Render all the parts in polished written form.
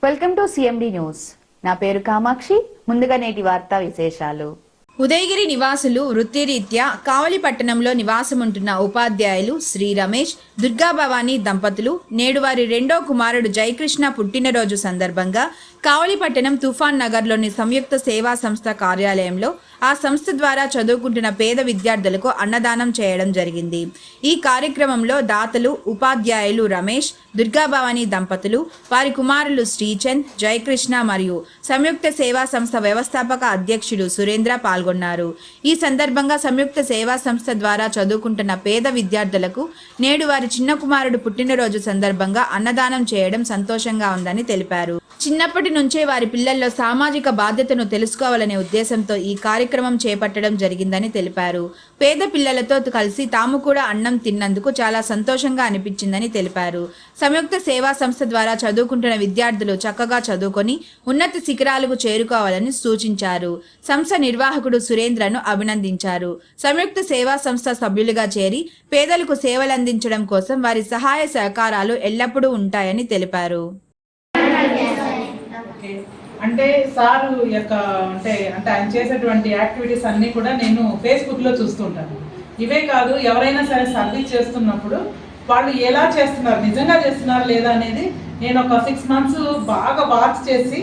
Welcome to CMD news. నా పేరు కామాక్షి. ముందుగా నేటి వార్తా విశేషాలు. ఉదయగిరి నివాసులు వృత్తిరీత్యా కావలి పట్టణంలో నివాసముంటున్న ఉపాధ్యాయులు శ్రీ రమేష్, దుర్గాభవాని దంపతులు నేడు వారి రెండో కుమారుడు జయకృష్ణ పుట్టినరోజు సందర్భంగా కావలి పట్టణం తుఫాన్ నగర్లోని సంయుక్త సేవా సంస్థ కార్యాలయంలో ఆ సంస్థ ద్వారా చదువుకుంటున్న పేద విద్యార్థులకు అన్నదానం చేయడం జరిగింది. ఈ కార్యక్రమంలో దాతలు ఉపాధ్యాయులు రమేష్, దుర్గాభవాని దంపతులు, వారి కుమారులు శ్రీచంద్, జయకృష్ణ మరియు సంయుక్త సేవా సంస్థ వ్యవస్థాపక అధ్యక్షుడు సురేంద్ర పాల్గొన్నారు. ఈ సందర్భంగా సంయుక్త సేవా సంస్థ ద్వారా చదువుకుంటున్న పేద విద్యార్థులకు నేడు వారి చిన్న కుమారుడు పుట్టినరోజు సందర్భంగా అన్నదానం చేయడం సంతోషంగా ఉందని తెలిపారు. చిన్నప్పటి నుంచే వారి పిల్లల్లో సామాజిక బాధ్యతను తెలుసుకోవాలనే ఉద్దేశంతో ఈ కార్యక్రమం చేపట్టడం జరిగిందని తెలిపారు. పేద పిల్లలతో కలిసి తాము కూడా అన్నం తిన్నందుకు చాలా సంతోషంగా అనిపించిందని తెలిపారు. సంయుక్త సేవా సంస్థ ద్వారా చదువుకుంటున్న విద్యార్థులు చక్కగా చదువుకొని ఉన్నత శిఖరాలకు చేరుకోవాలని సూచించారు. సంస్థ నిర్వాహకుడు సురేంద్రను అభినందించారు. సంయుక్త సేవా సంస్థ సభ్యులుగా చేరి పేదలకు సేవలందించడం కోసం వారి సహాయ సహకారాలు ఎల్లప్పుడూ ఉంటాయని తెలిపారు. అంటే సారు యొక్క అంటే ఆయన చేసేటువంటి యాక్టివిటీస్ అన్నీ కూడా నేను ఫేస్బుక్లో చూస్తుంటాను. ఇవే కాదు, ఎవరైనా సరే సర్వీస్ చేస్తున్నప్పుడు వాళ్ళు ఎలా చేస్తున్నారు, నిజంగా చేస్తున్నారు లేదా అనేది నేను ఒక 6 months బాగా వాచ్ చేసి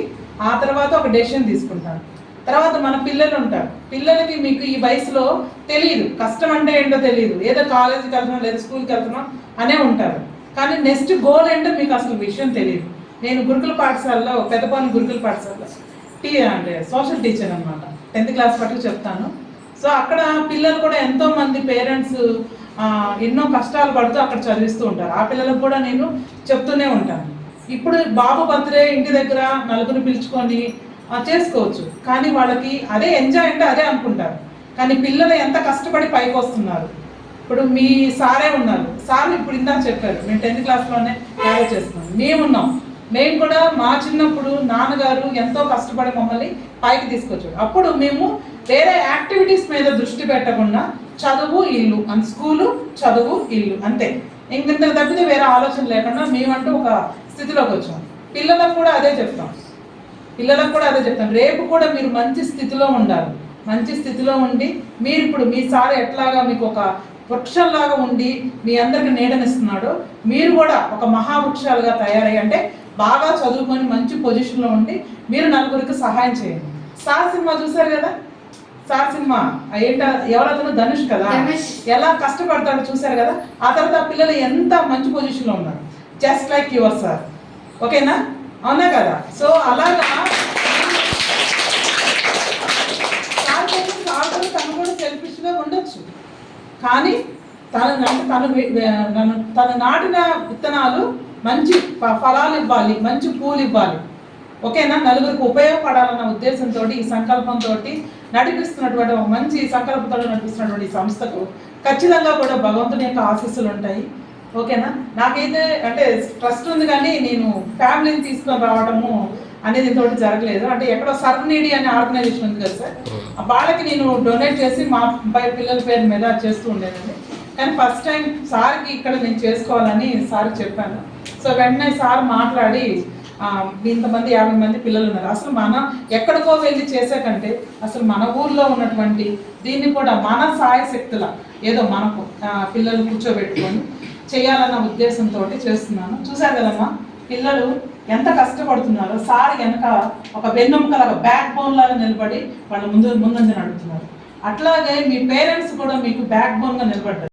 ఆ తర్వాత ఒక డెసిషన్ తీసుకుంటాను. తర్వాత మన పిల్లలు ఉంటారు, పిల్లలకి మీకు ఈ వయసులో తెలియదు కష్టం అంటే ఏంటో తెలియదు, ఏదో కాలేజీకి వెళ్తున్నాం లేదా స్కూల్కి వెళ్తున్నాం అనే ఉంటారు. కానీ నెక్స్ట్ గోల్ ఏంటో మీకు అసలు విషయం తెలియదు. నేను గురుకుల పాఠశాలలో, పెద్దపాలెం గురుకుల పాఠశాలలో అంటే సోషల్ టీచర్ అనమాట. 10th class పట్టు చెప్తాను. సో అక్కడ పిల్లలు కూడా ఎంతోమంది పేరెంట్స్ ఎన్నో కష్టాలు పడుతూ అక్కడ చదివిస్తూ ఉంటారు. ఆ పిల్లలకు కూడా నేను చెప్తూనే ఉంటాను. ఇప్పుడు బాబు బర్త్డే ఇంటి దగ్గర నలుగురు పిలుచుకొని చేసుకోవచ్చు, కానీ వాళ్ళకి అదే ఎంజాయ్ అంటే అదే అనుకుంటారు. కానీ పిల్లలు ఎంత కష్టపడి పైకి వస్తున్నారు. ఇప్పుడు మీ సారే ఉన్నారు, సార్ ఇప్పుడు ఇందాక చెప్పారు మేము 10th classలోనే మ్యారేజ్ చేస్తున్నాం. మేము కూడా మా చిన్నప్పుడు నాన్నగారు ఎంతో కష్టపడి మమ్మల్ని పైకి తీసుకొచ్చాడు. అప్పుడు మేము వేరే యాక్టివిటీస్ మీద దృష్టి పెట్టకుండా చదువు ఇల్లు స్కూలు చదువు ఇల్లు అంతే, ఇంత తప్పితే వేరే ఆలోచన లేకుండా మేమంటూ ఒక స్థితిలోకి వచ్చాం. పిల్లలకు కూడా అదే చెప్తాం. రేపు కూడా మీరు మంచి స్థితిలో ఉండాలి. మంచి స్థితిలో ఉండి మీరు ఇప్పుడు మీ సార్ ఎట్లాగా మీకు ఒక వృక్షంలాగా ఉండి మీ అందరికి నీడనిస్తున్నాడో మీరు కూడా ఒక మహావృక్షాలుగా తయారయ్యి అంటే బాగా చదువుకొని మంచి పొజిషన్లో ఉండి మీరు నలుగురికి సహాయం చేయండి. సార్ సినిమా చూసారు కదా, సార్ సినిమా ఎవరతను ధనుష్ కదా, ఎలా కష్టపడతాడో చూసారు కదా. ఆ తర్వాత పిల్లలు ఎంత మంచి పొజిషన్లో ఉన్నారు, జస్ట్ లైక్ యువర్ సార్. ఓకేనా, అవునా కదా? సో అలాగా తను కూడా సెల్ఫిష్గా ఉండొచ్చు, కానీ తను నాటిన విత్తనాలు మంచి ఫలాలు ఇవ్వాలి, మంచి పూలు ఇవ్వాలి. ఓకేనా, నలుగురికి ఉపయోగపడాలన్న ఉద్దేశంతో ఈ సంకల్పంతో నడిపిస్తున్నటువంటి మంచి సంకల్పంతో నడిపిస్తున్నటువంటి ఈ సంస్థకు ఖచ్చితంగా కూడా భగవంతుని యొక్క ఆశీస్సులు ఉంటాయి. ఓకేనా, నాకైతే అంటే ట్రస్ట్ ఉంది, కానీ నేను ఫ్యామిలీని తీసుకొని రావడము అనేది తోటి జరగలేదు. అంటే ఎక్కడో సర్వనీడి అనే ఆర్గనైజేషన్ ఉంది కదా సార్, వాళ్ళకి నేను డొనేట్ చేసి మా పిల్లల పేరు మీద చేస్తూ ఉండేదండి. కానీ ఫస్ట్ టైం సార్కి ఇక్కడ నేను చేసుకోవాలని సార్కి చెప్పాను. సో వెంటనే సార్ మాట్లాడి ఇంతమంది 50 మంది పిల్లలు ఉన్నారు, అసలు మనం ఎక్కడికో వెళ్ళి చేసే కంటే అసలు మన ఊర్లో ఉన్నటువంటి దీన్ని కూడా మన సాయశక్తుల ఏదో మనకు పిల్లలు కూర్చోబెట్టుకొని చేయాలన్న ఉద్దేశంతో చేస్తున్నాను. చూసారు కదమ్మా పిల్లలు ఎంత కష్టపడుతున్నారో. సార్ వెనక ఒక వెన్నెముకలాగా బ్యాక్ బోన్ లాగా నిలబడి వాళ్ళు ముందంజ నడుపుతున్నారు. అట్లాగే మీ పేరెంట్స్ కూడా మీకు బ్యాక్ బోన్ గా నిలబడ్డారు.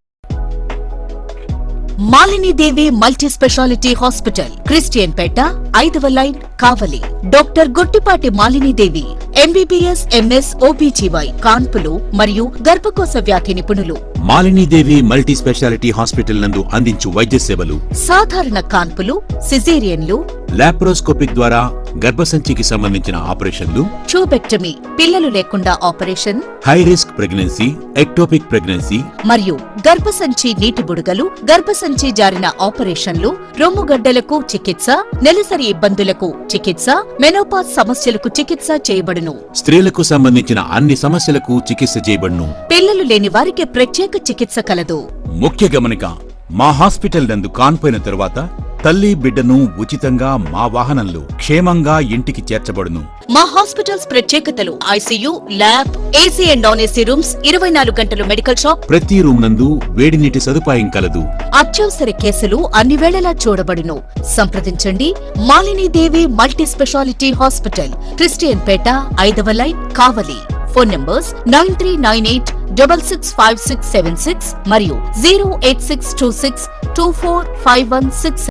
Malinidevi multi speciality hospital, Christian Peta, 5వ line, Kavali. Doctor Guttipati Malinidevi MBBS MS OBGY కాన్పులు మరియు గర్భకోశ వ్యాధి నిపుణులు. మాలినీదేవి మల్టీ స్పెషాలిటీ హాస్పిటల్ నందు అందించు వైద్య సేవలు: సాధారణ కాన్పులు, సిజేరియన్లు, లాప్రోస్కోపిక్ ద్వారా గర్భసంచికి సంబంధించిన ఆపరేషన్లు, ట్యూబెక్టమీ, పిల్లలు లేకుండా operation, high risk pregnancy, ectopic pregnancy మరియు గర్భసంచి నీటి బుడగలు, గర్భసంచి జారిన ఆపరేషన్లు, రొమ్ముగడ్డలకు చికిత్స, నెలసరి ఇబ్బందులకు చికిత్స, మెనోపాజ్ సమస్యలకు చికిత్స చేయబడును. స్త్రీలకు సంబంధించిన అన్ని సమస్యలకు చికిత్స చేయబడును. పిల్లలు లేని వారికి ప్రత్యేక చికిత్స కలదు. ముఖ్య గమనిక: మా హాస్పిటల్ నందు కాన్పోయిన తరువాత తల్లి బిడ్డను ఉచితంగా మా వాహనంలో క్షేమంగా ఇంటికి చేర్చబడును. మా హాస్పిటల్స్ ప్రత్యేకతలు: ICU, lab, AC and non AC rooms, 24 గంటలు మెడికల్ షాప్, ప్రతి రూమ్ నందు వేడి నీటి సదుపాయం కలదు. అత్యవసర కేసులు అన్ని వేళలా చూడబడును. సంప్రదించండి Malinidevi multi speciality hospital, Christian Peta, 5వ లైన్, కావలి. ఫోన్ నంబర్స్ 9398665676 మరియు 08626245166.